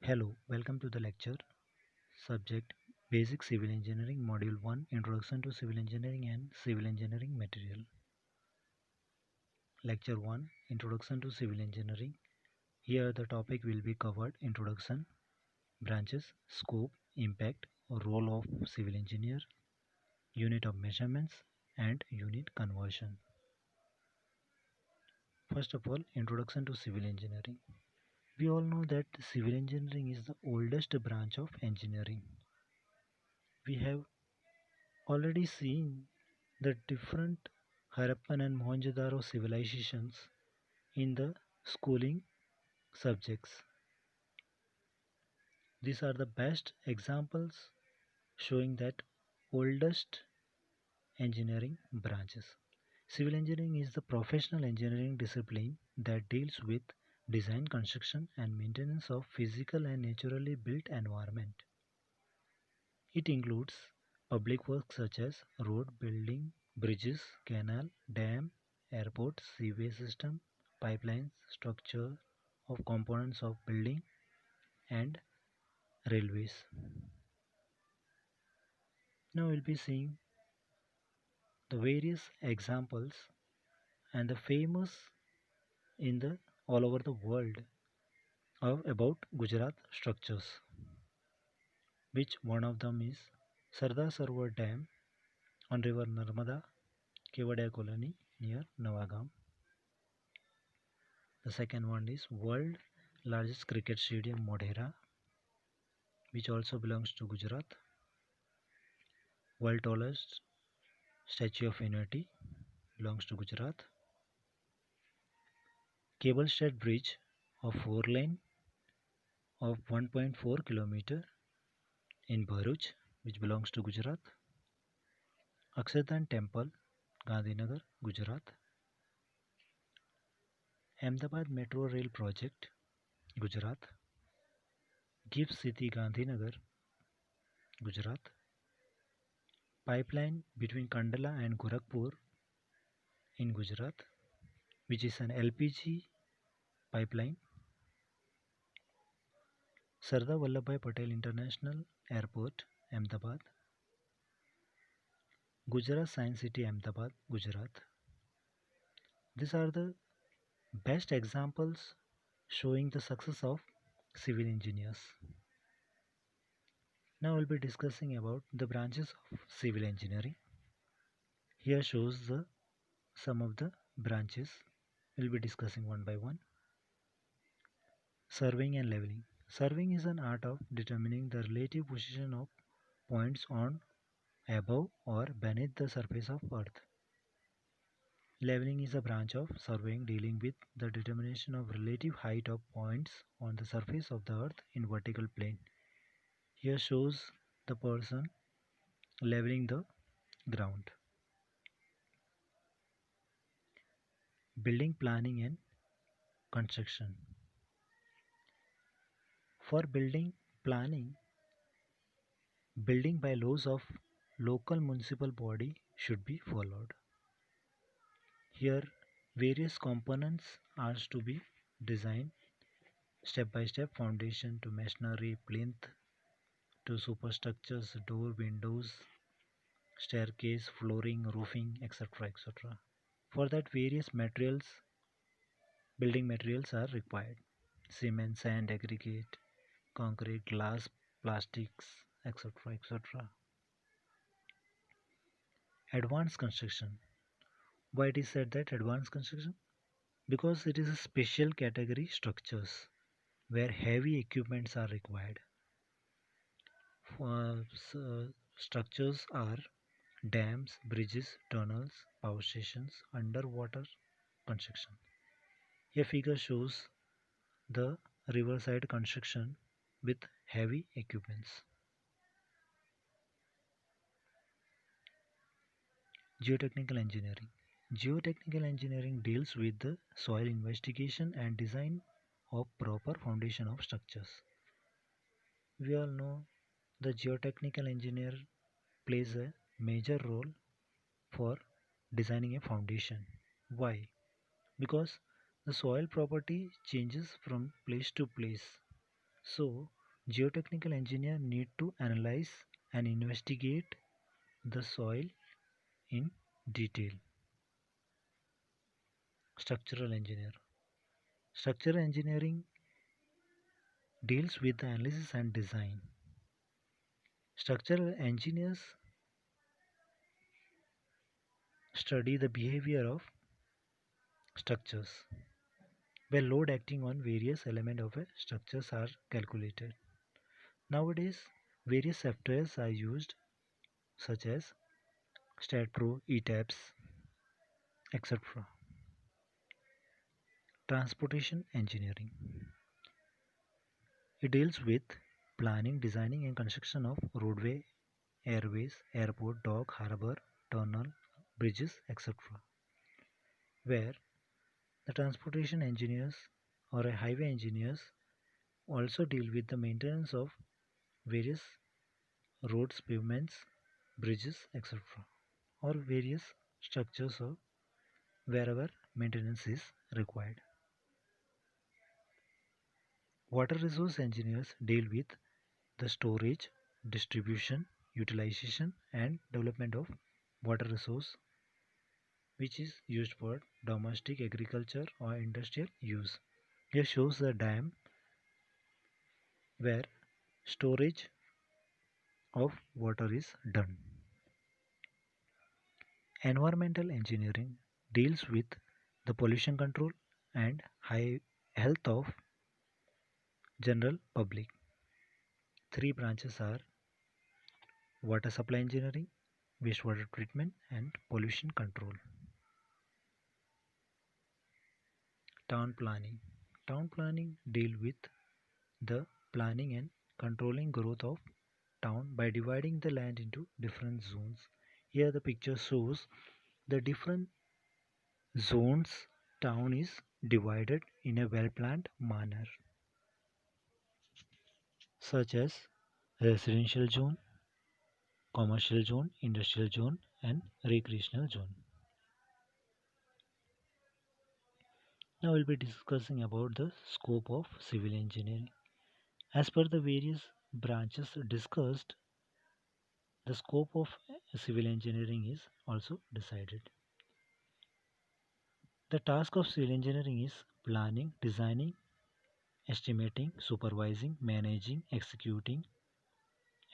Hello, welcome to the lecture. Subject Basic Civil Engineering Module 1 Introduction to Civil Engineering and Civil Engineering Material. Lecture 1 Introduction to Civil Engineering. Here the topic will be covered: Introduction, Branches, Scope, Impact, Role of Civil Engineer, Unit of Measurements, and Unit Conversion. First of all, Introduction to Civil Engineering. We all know that civil engineering is the oldest branch of engineering. We have already seen the different Harappan and Mohenjo-daro civilizations in the schooling subjects. These are the best examples showing that oldest engineering branches. Civil engineering is the professional engineering discipline that deals with design, construction, and maintenance of physical and naturally built environment. It includes public works such as road, building, bridges, canal, dam, airport, sewage system, pipelines, structure of components of building, and railways. Now we'll be seeing the various examples and the famous in the all over the world of about Gujarat structures, which one of them is Sardar Sarovar Dam on river Narmada, Kevadia colony near Navagam. The second one is world largest cricket stadium Modhera, which also belongs to Gujarat. World tallest Statue of Unity belongs to Gujarat. Cable stayed bridge of 4 lane of 1.4 kilometer in Bharuch, which belongs to Gujarat. Akshardhan Temple, Gandhinagar, Gujarat. Ahmedabad Metro Rail Project, Gujarat. GIFT City, Gandhinagar, Gujarat. Pipeline between Kandala and Gorakhpur in Gujarat, which is an LPG pipeline. Sardar Vallabhbhai Patel International Airport, Ahmedabad. Gujarat Science City, Ahmedabad, Gujarat. These are the best examples showing the success of civil engineers. Now we'll be discussing about the branches of civil engineering. Here shows the some of the branches. We'll be discussing one by one. Surveying and leveling. Surveying is an art of determining the relative position of points on, above, or beneath the surface of earth. Leveling is a branch of surveying dealing with the determination of relative height of points on the surface of the earth in vertical plane. Here shows the person leveling the ground. Building planning and construction. For building planning, building by laws of local municipal body should be followed. Here various components are to be designed step by step: foundation to masonry, plinth to superstructures, door, windows, staircase, flooring, roofing, etc. etc. For that, various materials, building materials are required: cement, sand, aggregate, concrete, glass, plastics, etc. etc. Advanced construction. Why it is said that advanced construction? Because it is a special category structures where heavy equipments are required. Structures are dams, bridges, tunnels, power stations, underwater construction. A figure shows the riverside construction with heavy equipments. Geotechnical engineering. Geotechnical engineering deals with the soil investigation and design of proper foundation of structures. We all know the geotechnical engineer plays a major role for designing a foundation. Why? Because the soil property changes from place to place. So Geotechnical engineer need to analyze and investigate the soil in detail. Structural engineer. Structural engineering deals with the analysis and design. Structural engineers study the behavior of structures where load acting on various elements of a structures are calculated. Nowadays, various softwares are used such as StatPro, ETABS, etc. Transportation engineering. It deals with planning, designing and construction of roadway, airways, airport, dock, harbor, tunnel, bridges, etc. Where the transportation engineers or a highway engineers also deal with the maintenance of various roads, pavements, bridges, etc. or various structures of wherever maintenance is required. Water resource engineers deal with the storage, distribution, utilization and development of water resource which is used for domestic agriculture or industrial use. Here shows the dam where storage of water is done. Environmental engineering deals with the pollution control and high health of general public. Three branches are water supply engineering, wastewater treatment and pollution control. Town planning. Town planning deal with the planning and controlling growth of town by dividing the land into different zones. Here the picture shows the different zones town is divided in a well planned manner such as residential zone, commercial zone, industrial zone and recreational zone. Now we'll be discussing about the scope of civil engineering. As per the various branches discussed, the scope of civil engineering is also decided. The task of civil engineering is planning, designing, estimating, supervising, managing, executing,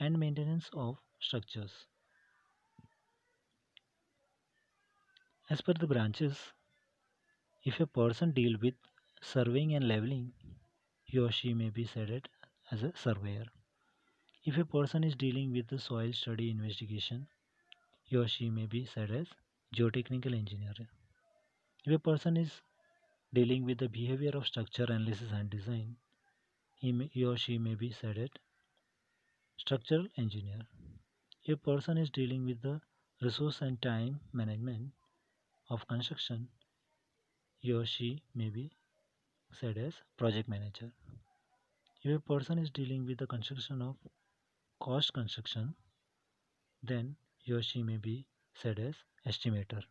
and maintenance of structures. As per the branches, if a person deal with surveying and leveling, he or she may be said as a surveyor. If a person is dealing with the soil study investigation, he or she may be said as geotechnical engineer. If a person is dealing with the behavior of structure analysis and design, he or she may be said as structural engineer. If a person is dealing with the resource and time management of construction, he or she may be said as project manager. If a person is dealing with the construction of cost construction, then he or she may be said as estimator.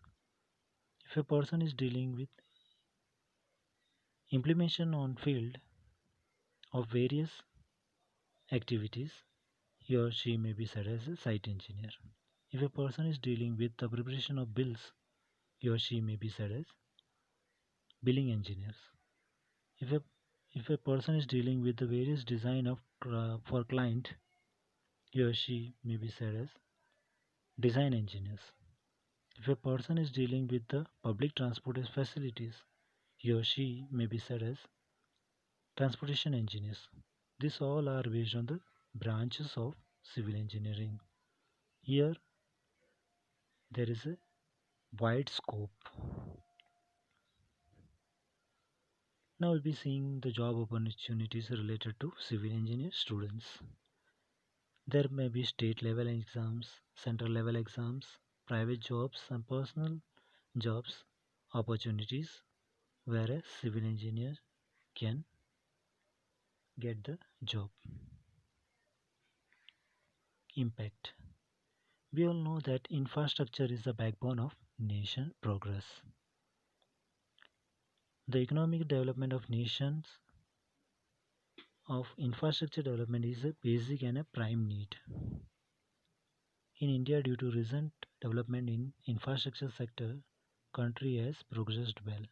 If a person is dealing with implementation on field of various activities, he or she may be said as a site engineer. If a person is dealing with the preparation of bills, he or she may be said as billing engineers. If a if a person is dealing with the various design of for client, he or she may be said as design engineers. If a person is dealing with the public transport facilities, he or she may be said as transportation engineers. These all are based on the branches of civil engineering. Here there is a wide scope. Now we'll be seeing the job opportunities related to civil engineer students. There may be state level exams, central level exams, private jobs and personal jobs opportunities where a civil engineer can get the job. Impact. We all know that infrastructure is the backbone of nation progress. The economic development of nations of infrastructure development is a basic and a prime need. In India, due to recent development in infrastructure sector, country has progressed well.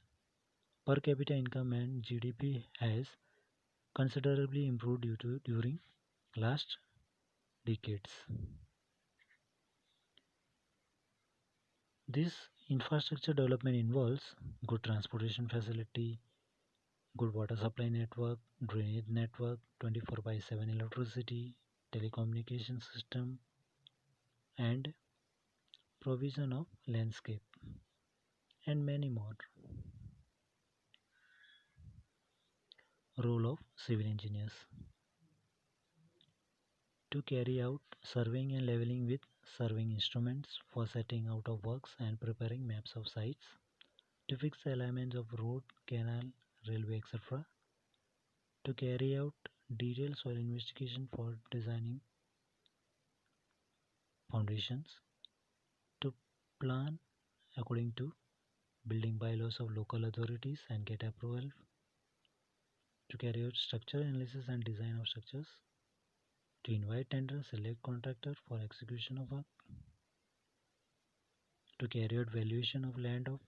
Per capita income and GDP has considerably improved during last decades. This infrastructure development involves good transportation facility, good water supply network, drainage network, 24 by 7 electricity, telecommunication system, and provision of landscape, and many more. Role of civil engineers to carry out surveying and leveling with surveying instruments for setting out of works and preparing maps of sites, to fix the alignments of road, canal, railway, etc., to carry out detailed soil investigation for designing foundations, to plan according to building bylaws of local authorities and get approval, to carry out structural analysis and design of structures, to invite tender, select contractor for execution of work, to carry out valuation of land of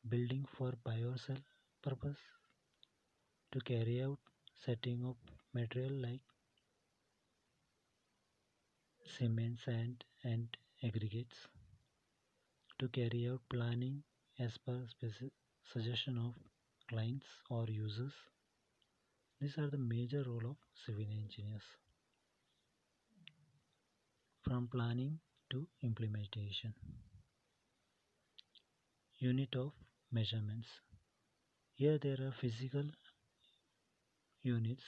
building for buy or sell purpose, to carry out setting of material like cement, sand and aggregates, to carry out planning as per suggestion of clients or users. These are the major role of civil engineers, from planning to implementation. Unit of measurements. Here there are physical units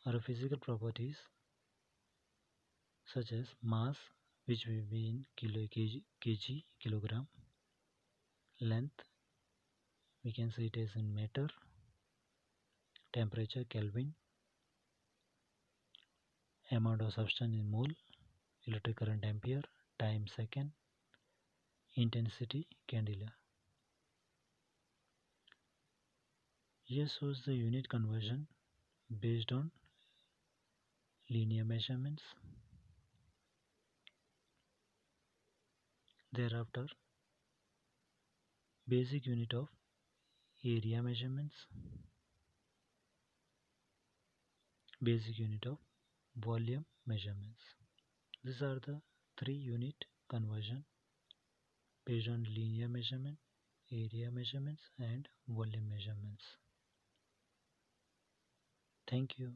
or physical properties such as mass, which will be in kg, kilogram, length, we can say it is in meter, temperature Kelvin, amount of substance in mole, electric current ampere, time second, intensity candela. Here shows the unit conversion based on linear measurements. Thereafter, basic unit of area measurements, basic unit of volume measurements. These are the three unit conversion based on linear measurement, area measurements and volume measurements. Thank you.